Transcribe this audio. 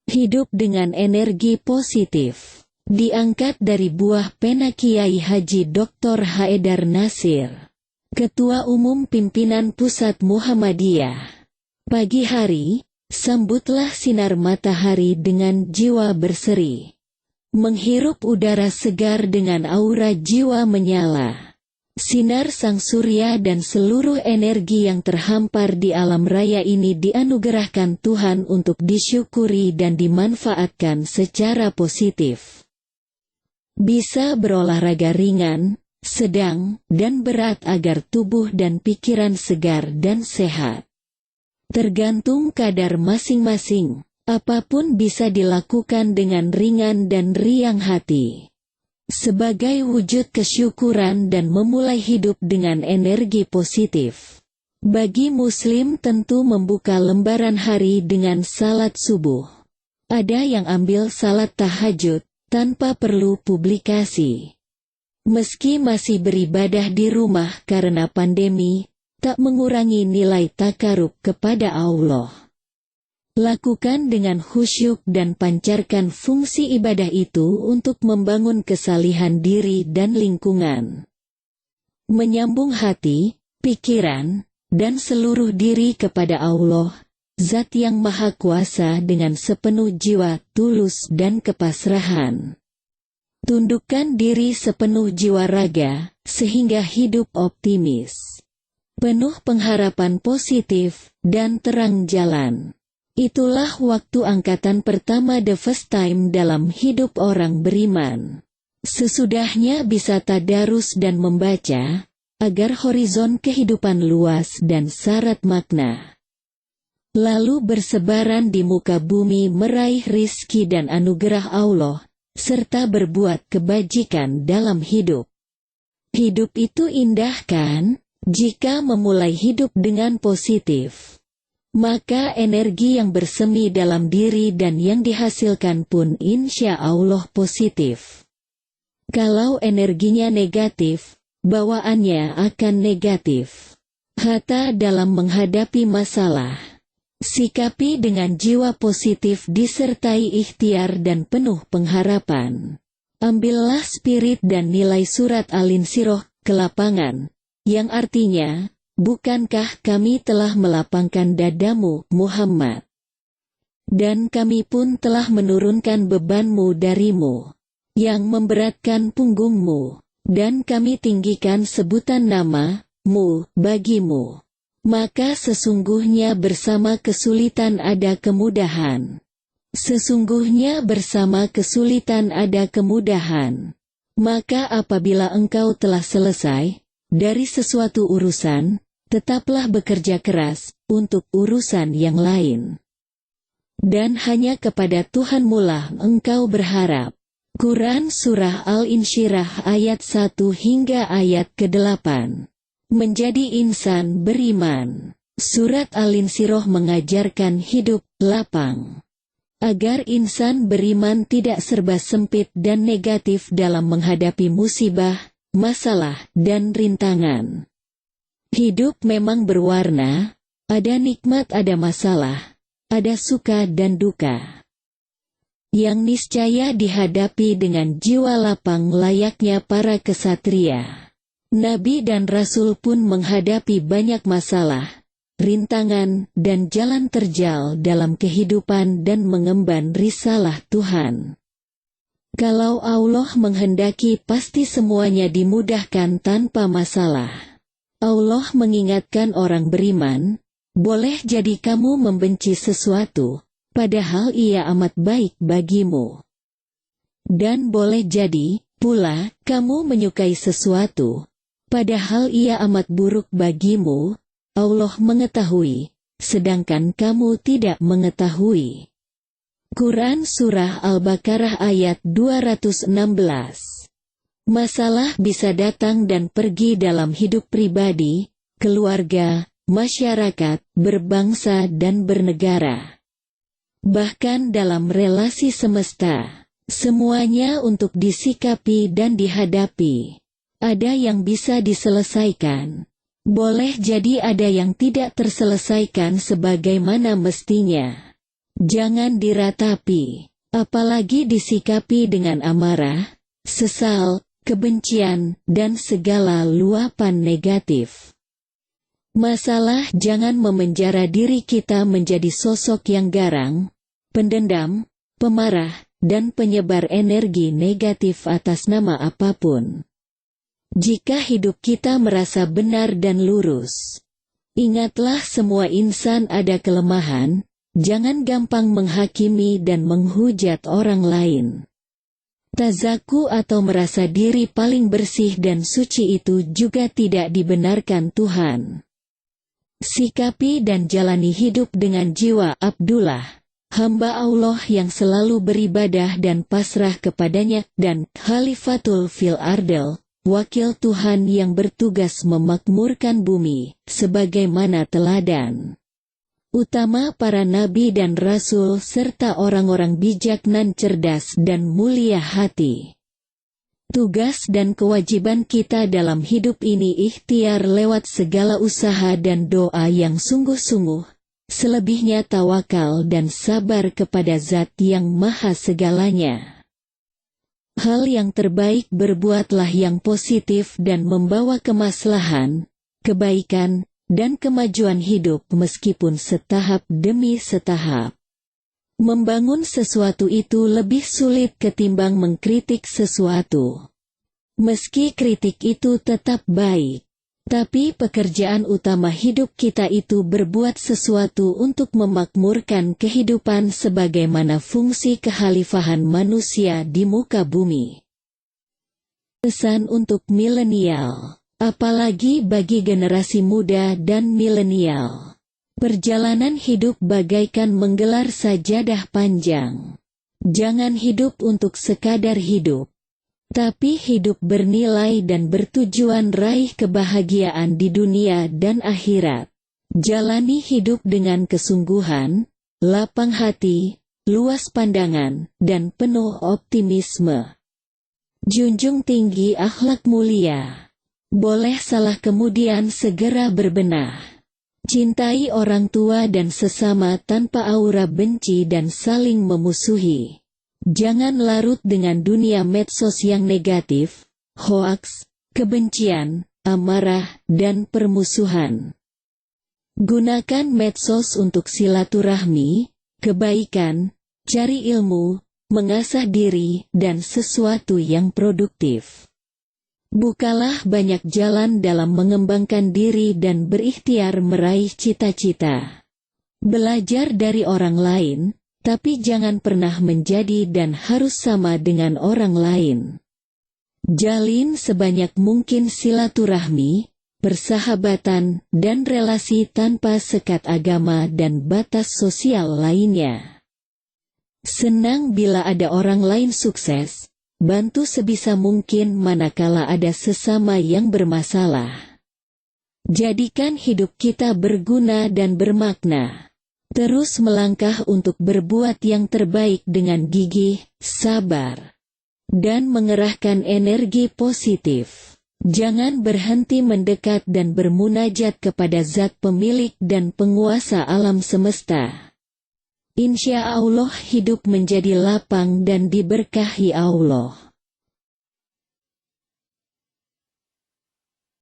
Hidup dengan energi positif. Diangkat dari buah pena Kiai Haji Dr. Haidar Nasir, Ketua Umum Pimpinan Pusat Muhammadiyah. Pagi hari, sambutlah sinar matahari dengan jiwa berseri. Menghirup udara segar dengan aura jiwa menyala. Sinar sang surya dan seluruh energi yang terhampar di alam raya ini dianugerahkan Tuhan untuk disyukuri dan dimanfaatkan secara positif. Bisa berolahraga ringan, sedang, dan berat agar tubuh dan pikiran segar dan sehat. Tergantung kadar masing-masing, apapun bisa dilakukan dengan ringan dan riang hati. Sebagai wujud kesyukuran dan memulai hidup dengan energi positif. Bagi Muslim tentu membuka lembaran hari dengan salat subuh. Ada yang ambil salat tahajud, tanpa perlu publikasi. Meski masih beribadah di rumah karena pandemi, tak mengurangi nilai takarub kepada Allah. Lakukan dengan khusyuk dan pancarkan fungsi ibadah itu untuk membangun kesalihan diri dan lingkungan. Menyambung hati, pikiran, dan seluruh diri kepada Allah, Zat yang Maha Kuasa dengan sepenuh jiwa, tulus dan kepasrahan. Tundukkan diri sepenuh jiwa raga, sehingga hidup optimis. Penuh pengharapan positif, dan terang jalan. Itulah waktu angkatan pertama The First Time dalam hidup orang beriman. Sesudahnya bisa tadarus dan membaca, agar horizon kehidupan luas dan syarat makna. Lalu bersebaran di muka bumi meraih rizki dan anugerah Allah, serta berbuat kebajikan dalam hidup. Hidup itu indah kan? Jika memulai hidup dengan positif, maka energi yang bersemi dalam diri dan yang dihasilkan pun insya Allah positif. Kalau energinya negatif, bawaannya akan negatif. Hatta dalam menghadapi masalah, sikapi dengan jiwa positif disertai ikhtiar dan penuh pengharapan. Ambillah spirit dan nilai surat Al-Insyirah ke lapangan, yang artinya, bukankah kami telah melapangkan dadamu, Muhammad? Dan kami pun telah menurunkan bebanmu darimu, yang memberatkan punggungmu, dan kami tinggikan sebutan nama-mu bagimu. Maka sesungguhnya bersama kesulitan ada kemudahan. Sesungguhnya bersama kesulitan ada kemudahan. Maka apabila engkau telah selesai dari sesuatu urusan, tetaplah bekerja keras untuk urusan yang lain. Dan hanya kepada Tuhanmulah engkau berharap. Quran Surah Al-Insyirah ayat 1 hingga ayat ke-8. Menjadi insan beriman. Surat Al-Insyirah mengajarkan hidup lapang. Agar insan beriman tidak serba sempit dan negatif dalam menghadapi musibah, masalah, dan rintangan. Hidup memang berwarna, ada nikmat ada masalah, ada suka dan duka. Yang niscaya dihadapi dengan jiwa lapang layaknya para kesatria. Nabi dan Rasul pun menghadapi banyak masalah, rintangan, dan jalan terjal dalam kehidupan dan mengemban risalah Tuhan. Kalau Allah menghendaki pasti semuanya dimudahkan tanpa masalah. Allah mengingatkan orang beriman, boleh jadi kamu membenci sesuatu, padahal ia amat baik bagimu. Dan boleh jadi, pula, kamu menyukai sesuatu, padahal ia amat buruk bagimu, Allah mengetahui, sedangkan kamu tidak mengetahui. Quran Surah Al-Baqarah ayat 216. Masalah bisa datang dan pergi dalam hidup pribadi, keluarga, masyarakat, berbangsa dan bernegara. Bahkan dalam relasi semesta, semuanya untuk disikapi dan dihadapi. Ada yang bisa diselesaikan. Boleh jadi ada yang tidak terselesaikan sebagaimana mestinya. Jangan diratapi, apalagi disikapi dengan amarah, sesal, kebencian, dan segala luapan negatif. Masalah jangan memenjara diri kita menjadi sosok yang garang, pendendam, pemarah, dan penyebar energi negatif atas nama apapun. Jika hidup kita merasa benar dan lurus, ingatlah semua insan ada kelemahan, jangan gampang menghakimi dan menghujat orang lain. Tazaku atau merasa diri paling bersih dan suci itu juga tidak dibenarkan Tuhan. Sikapi dan jalani hidup dengan jiwa Abdullah, hamba Allah yang selalu beribadah dan pasrah kepadanya, dan Khalifatul fil Ardil, wakil Tuhan yang bertugas memakmurkan bumi, sebagaimana teladan utama para nabi dan rasul serta orang-orang bijak nan cerdas dan mulia hati. Tugas dan kewajiban kita dalam hidup ini ikhtiar lewat segala usaha dan doa yang sungguh-sungguh, selebihnya tawakal dan sabar kepada Zat yang Maha Segalanya. Hal yang terbaik berbuatlah yang positif dan membawa kemaslahan, kebaikan, dan kemajuan hidup meskipun setahap demi setahap. Membangun sesuatu itu lebih sulit ketimbang mengkritik sesuatu. Meski kritik itu tetap baik, tapi pekerjaan utama hidup kita itu berbuat sesuatu untuk memakmurkan kehidupan sebagaimana fungsi kekhalifahan manusia di muka bumi. Pesan untuk milenial, apalagi bagi generasi muda dan milenial. Perjalanan hidup bagaikan menggelar sajadah panjang. Jangan hidup untuk sekadar hidup, tapi hidup bernilai dan bertujuan raih kebahagiaan di dunia dan akhirat. Jalani hidup dengan kesungguhan, lapang hati, luas pandangan, dan penuh optimisme. Junjung tinggi akhlak mulia. Boleh salah kemudian segera berbenah. Cintai orang tua dan sesama tanpa aura benci dan saling memusuhi. Jangan larut dengan dunia medsos yang negatif, hoaks, kebencian, amarah, dan permusuhan. Gunakan medsos untuk silaturahmi, kebaikan, cari ilmu, mengasah diri, dan sesuatu yang produktif. Bukalah banyak jalan dalam mengembangkan diri dan berikhtiar meraih cita-cita. Belajar dari orang lain, tapi jangan pernah menjadi dan harus sama dengan orang lain. Jalin sebanyak mungkin silaturahmi, persahabatan, dan relasi tanpa sekat agama dan batas sosial lainnya. Senang bila ada orang lain sukses. Bantu sebisa mungkin manakala ada sesama yang bermasalah. Jadikan hidup kita berguna dan bermakna. Terus melangkah untuk berbuat yang terbaik dengan gigih, sabar, dan mengerahkan energi positif. Jangan berhenti mendekat dan bermunajat kepada Zat pemilik dan penguasa alam semesta. Insya Allah hidup menjadi lapang dan diberkahi Allah.